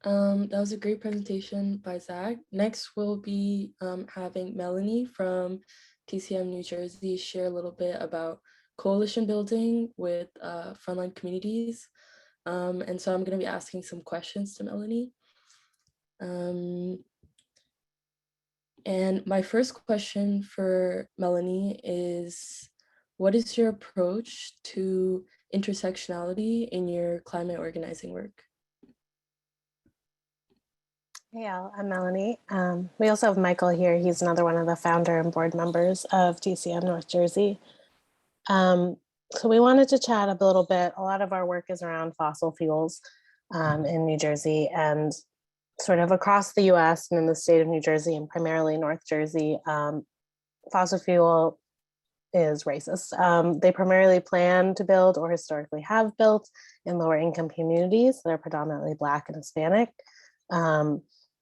That was a great presentation by Zach. Next, we'll be having Melanie from TCM New Jersey share a little bit about coalition building with frontline communities. And so I'm going to be asking some questions to Melanie. And my first question for Melanie is, what is your approach to intersectionality in your climate organizing work? Hey, Al, I'm Melanie. We also have Michael here. He's another one of the founder and board members of TCM North Jersey. So we wanted to chat a little bit. A lot of our work is around fossil fuels in New Jersey and sort of across the US and in the state of New Jersey and primarily North Jersey. Fossil fuel is racist. They primarily plan to build or historically have built in lower income communities that are predominantly Black and Hispanic.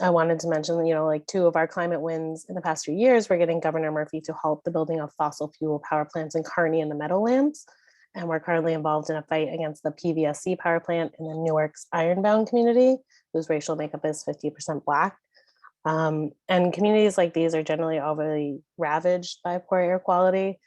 I wanted to mention, like two of our climate wins in the past few years, we're getting Governor Murphy to halt the building of fossil fuel power plants in Kearney and the Meadowlands. And we're currently involved in a fight against the PVSC power plant in the Newark's Ironbound community, whose racial makeup is 50% Black. And communities like these are generally already ravaged by poor air quality.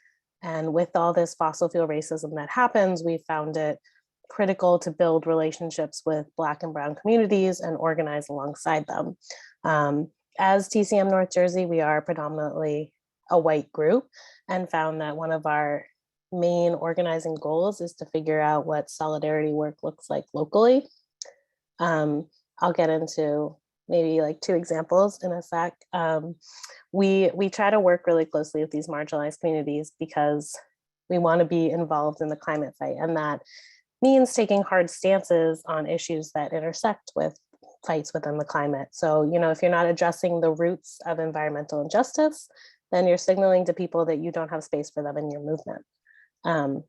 And with all this fossil fuel racism that happens, we found it critical to build relationships with Black and Brown communities and organize alongside them. As TCM North Jersey, we are predominantly a white group and found that one of our main organizing goals is to figure out what solidarity work looks like locally. I'll get into maybe like two examples in a sec. We try to work really closely with these marginalized communities because we want to be involved in the climate fight, and that means taking hard stances on issues that intersect with fights within the climate. So, if you're not addressing the roots of environmental injustice, then you're signaling to people that you don't have space for them in your movement. And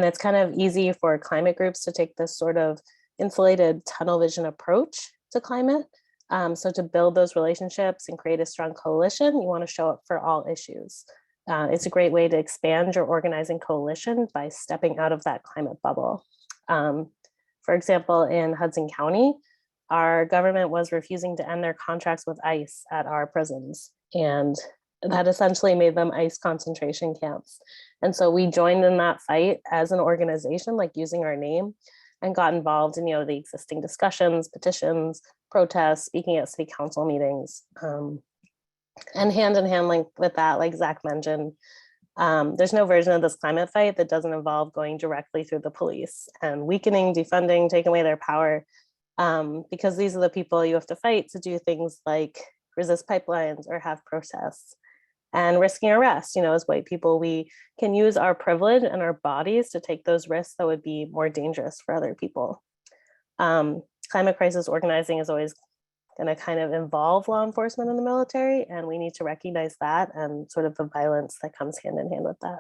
it's kind of easy for climate groups to take this sort of insulated tunnel vision approach to climate. So to build those relationships and create a strong coalition, you want to show up for all issues. It's a great way to expand your organizing coalition by stepping out of that climate bubble. For example, in Hudson County, our government was refusing to end their contracts with ICE at our prisons, and that essentially made them ICE concentration camps. And so we joined in that fight as an organization, like using our name, and got involved in the existing discussions, petitions, protests, speaking at city council meetings. And hand in hand with that, like Zach mentioned, there's no version of this climate fight that doesn't involve going directly through the police and weakening, defunding, taking away their power, because these are the people you have to fight to do things like resist pipelines or have protests. And risking arrest, as white people, we can use our privilege and our bodies to take those risks that would be more dangerous for other people. Climate crisis organizing is always going to kind of involve law enforcement in the military, and we need to recognize that and sort of the violence that comes hand in hand with that.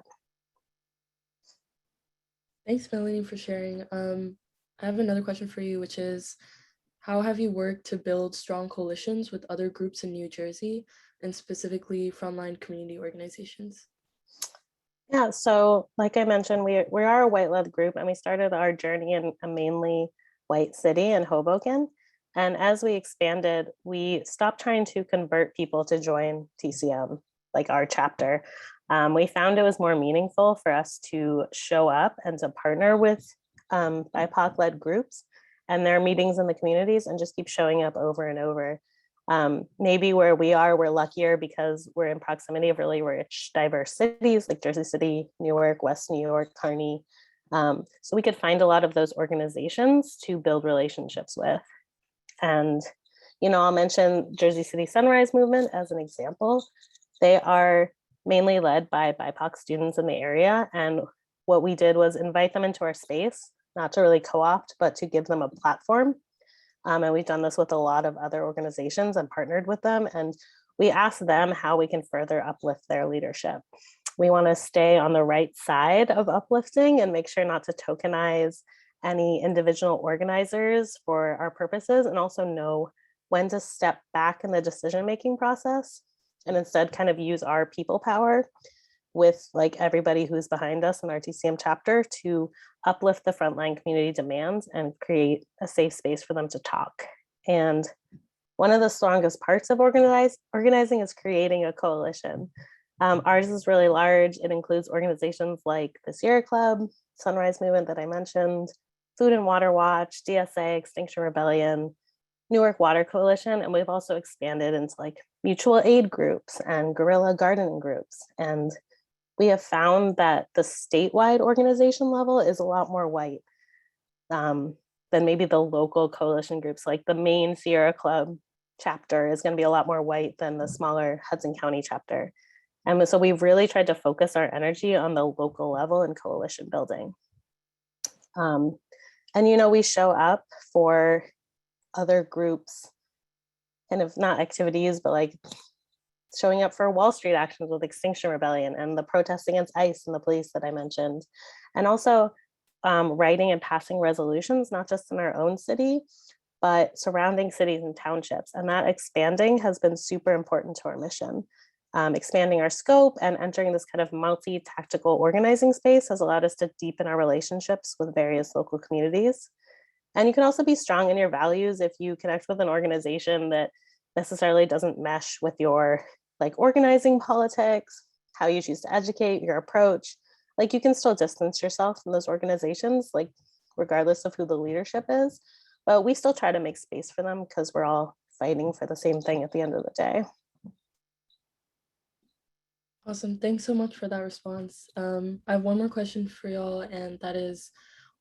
Thanks, Melanie, for sharing. I have another question for you, which is, how have you worked to build strong coalitions with other groups in New Jersey, and specifically frontline community organizations? Yeah, so like I mentioned, we are a white-led group, and we started our journey in a mainly white city in Hoboken. And as we expanded, we stopped trying to convert people to join TCM, like our chapter. We found it was more meaningful for us to show up and to partner with BIPOC-led groups and their meetings in the communities and just keep showing up over and over. Maybe where we are, we're luckier because we're in proximity of really rich, diverse cities like Jersey City, Newark, West New York, Kearney. So we could find a lot of those organizations to build relationships with. And, I'll mention Jersey City Sunrise Movement as an example. They are mainly led by BIPOC students in the area. And what we did was invite them into our space, not to really co-opt, but to give them a platform. And we've done this with a lot of other organizations and partnered with them. And we asked them how we can further uplift their leadership. We want to stay on the right side of uplifting and make sure not to tokenize any individual organizers for our purposes, and also know when to step back in the decision-making process and instead kind of use our people power with like everybody who's behind us in our TCM chapter to uplift the frontline community demands and create a safe space for them to talk. And one of the strongest parts of organizing is creating a coalition. Ours is really large. It includes organizations like the Sierra Club, Sunrise Movement that I mentioned, Food and Water Watch, DSA, Extinction Rebellion, Newark Water Coalition, and we've also expanded into like mutual aid groups and guerrilla gardening groups. And we have found that the statewide organization level is a lot more white than maybe the local coalition groups. Like the main Sierra Club chapter is going to be a lot more white than the smaller Hudson County chapter. And so we've really tried to focus our energy on the local level and coalition building. And, you know, we show up for other groups, kind of not activities, but like showing up for Wall Street actions with Extinction Rebellion and the protests against ICE and the police that I mentioned. And also writing and passing resolutions, not just in our own city, but surrounding cities and townships. And that expanding has been super important to our mission. Expanding our scope and entering this kind of multi-tactical organizing space has allowed us to deepen our relationships with various local communities. And you can also be strong in your values if you connect with an organization that necessarily doesn't mesh with your like organizing politics, how you choose to educate, your approach. Like you can still distance yourself from those organizations, like regardless of who the leadership is, but we still try to make space for them because we're all fighting for the same thing at the end of the day. Awesome. Thanks so much for that response. I have one more question for y'all, and that is,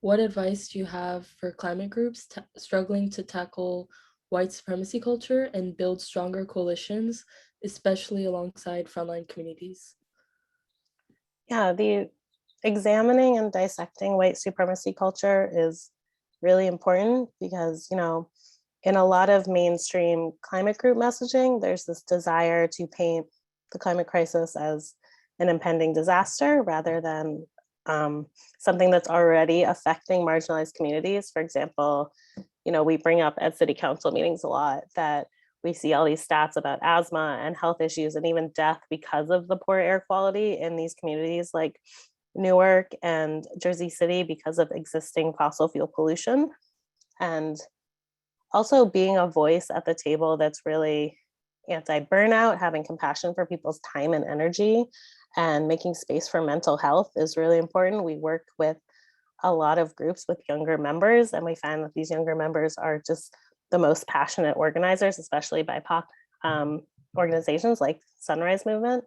what advice do you have for climate groups struggling to tackle white supremacy culture and build stronger coalitions, especially alongside frontline communities? Yeah, the examining and dissecting white supremacy culture is really important because, you know, in a lot of mainstream climate group messaging, there's this desire to paint the climate crisis as an impending disaster rather than something that's already affecting marginalized communities. For example, you know, we bring up at city council meetings a lot that we see all these stats about asthma and health issues and even death because of the poor air quality in these communities like Newark and Jersey City because of existing fossil fuel pollution. And also being a voice at the table that's really anti-burnout, having compassion for people's time and energy, and making space for mental health is really important. We work with a lot of groups with younger members, and we find that these younger members are just the most passionate organizers, especially BIPOC organizations like Sunrise Movement.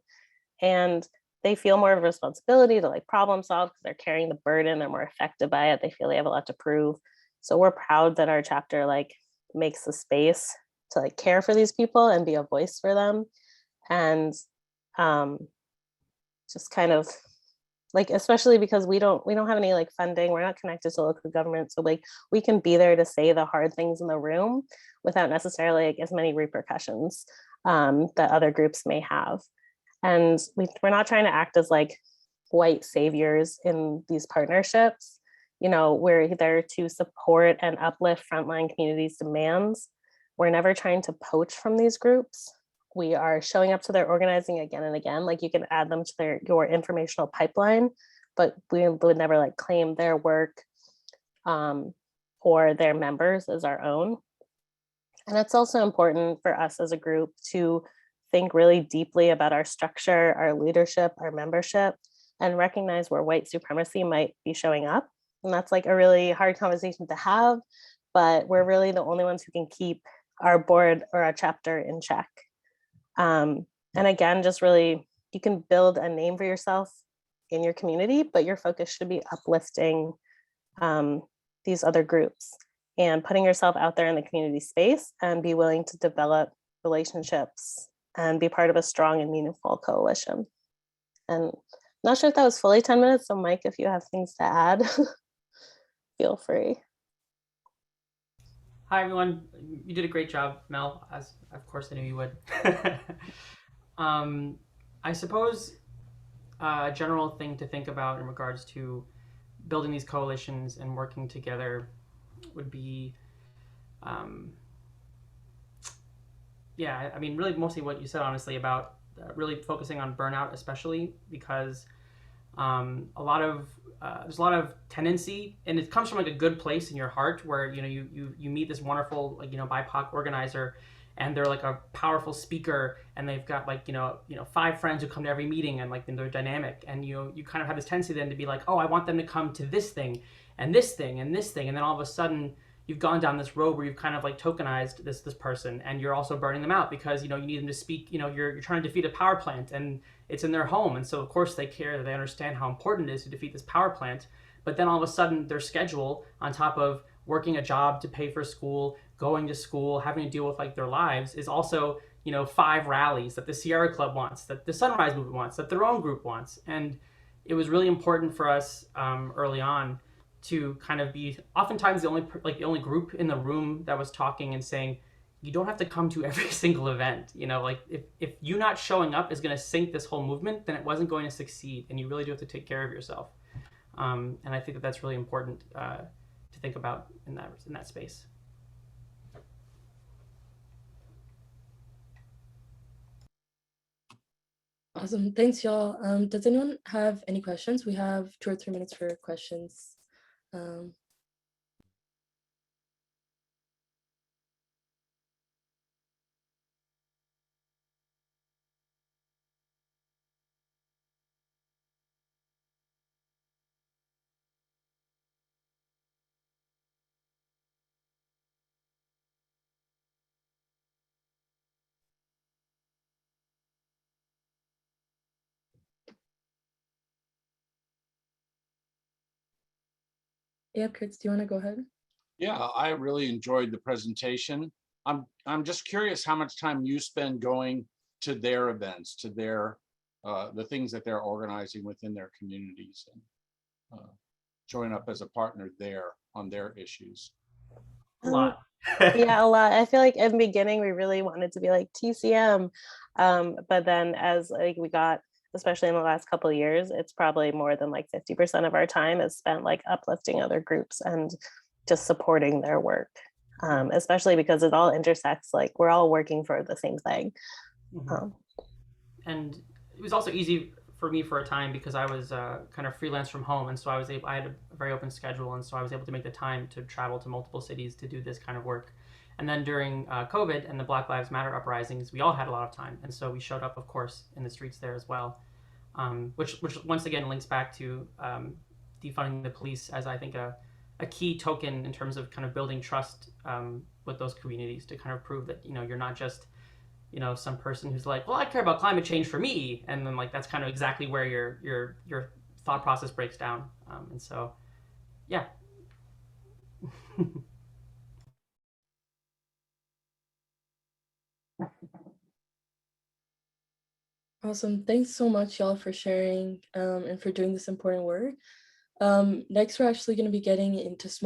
And they feel more of a responsibility to like problem solve because they're carrying the burden, they're more affected by it, they feel they have a lot to prove. So we're proud that our chapter like makes the space to like care for these people and be a voice for them. And just kind of like, especially because we don't have any like funding, we're not connected to local government, so like we can be there to say the hard things in the room without necessarily like as many repercussions that other groups may have. And we're not trying to act as like white saviors in these partnerships. You know, we're there to support and uplift frontline communities' demands. We're never trying to poach from these groups. We are showing up to their organizing again and again. Like you can add them to your informational pipeline, but we would never like claim their work or their members as our own. And it's also important for us as a group to think really deeply about our structure, our leadership, our membership, and recognize where white supremacy might be showing up. And that's like a really hard conversation to have, but we're really the only ones who can keep our board or our chapter in check. And again, just really, you can build a name for yourself in your community, but your focus should be uplifting these other groups and putting yourself out there in the community space and be willing to develop relationships and be part of a strong and meaningful coalition. And I'm not sure if that was fully 10 minutes, so Mike, if you have things to add, feel free. Hi, everyone. You did a great job, Mel, as of course I knew you would. I suppose a general thing to think about in regards to building these coalitions and working together would be, yeah, I mean, really mostly what you said, honestly, about really focusing on burnout, especially because There's a lot of tendency, and it comes from like a good place in your heart, where you meet this wonderful BIPOC organizer, and they're like a powerful speaker, and they've got like 5 friends who come to every meeting, and like they're dynamic, and you kind of have this tendency then to be like, oh, I want them to come to this thing and this thing and this thing, and then all of a sudden you've gone down this road where you've kind of like tokenized this person, and you're also burning them out because you need them to speak. You're trying to defeat a power plant, and it's in their home, and so of course they care, they understand how important it is to defeat this power plant. But then all of a sudden their schedule, on top of working a job to pay for school, going to school, having to deal with like their lives, is also 5 rallies that the Sierra Club wants, that the Sunrise Movement wants, that their own group wants. And it was really important for us early on to kind of be oftentimes the only group in the room that was talking and saying, you don't have to come to every single event. Like if you not showing up is going to sink this whole movement, then it wasn't going to succeed, and you really do have to take care of yourself. And I think that that's really important to think about in that space. Awesome, thanks y'all. Does anyone have any questions? We have 2 or 3 minutes for questions. Yeah, Kurtz, do you want to go ahead? Yeah, I really enjoyed the presentation. I'm just curious how much time you spend going to their events, to their the things that they're organizing within their communities, and showing up as a partner there on their issues. A lot. Yeah, a lot. I feel like in the beginning we really wanted to be like TCM, but then as like we got, especially in the last couple of years, it's probably more than like 50% of our time is spent like uplifting other groups and just supporting their work, especially because it all intersects, like we're all working for the same thing. And it was also easy for me for a time because I was kind of freelance from home, and so I had a very open schedule, and so I was able to make the time to travel to multiple cities to do this kind of work. And then during COVID and the Black Lives Matter uprisings, we all had a lot of time, and so we showed up, of course, in the streets there as well, which once again links back to defunding the police as, I think, a key token in terms of kind of building trust with those communities, to kind of prove that you're not just some person who's like, well, I care about climate change for me, and then like that's kind of exactly where your thought process breaks down. And so, yeah. Awesome, thanks so much y'all for sharing and for doing this important work. Next we're actually going to be getting into small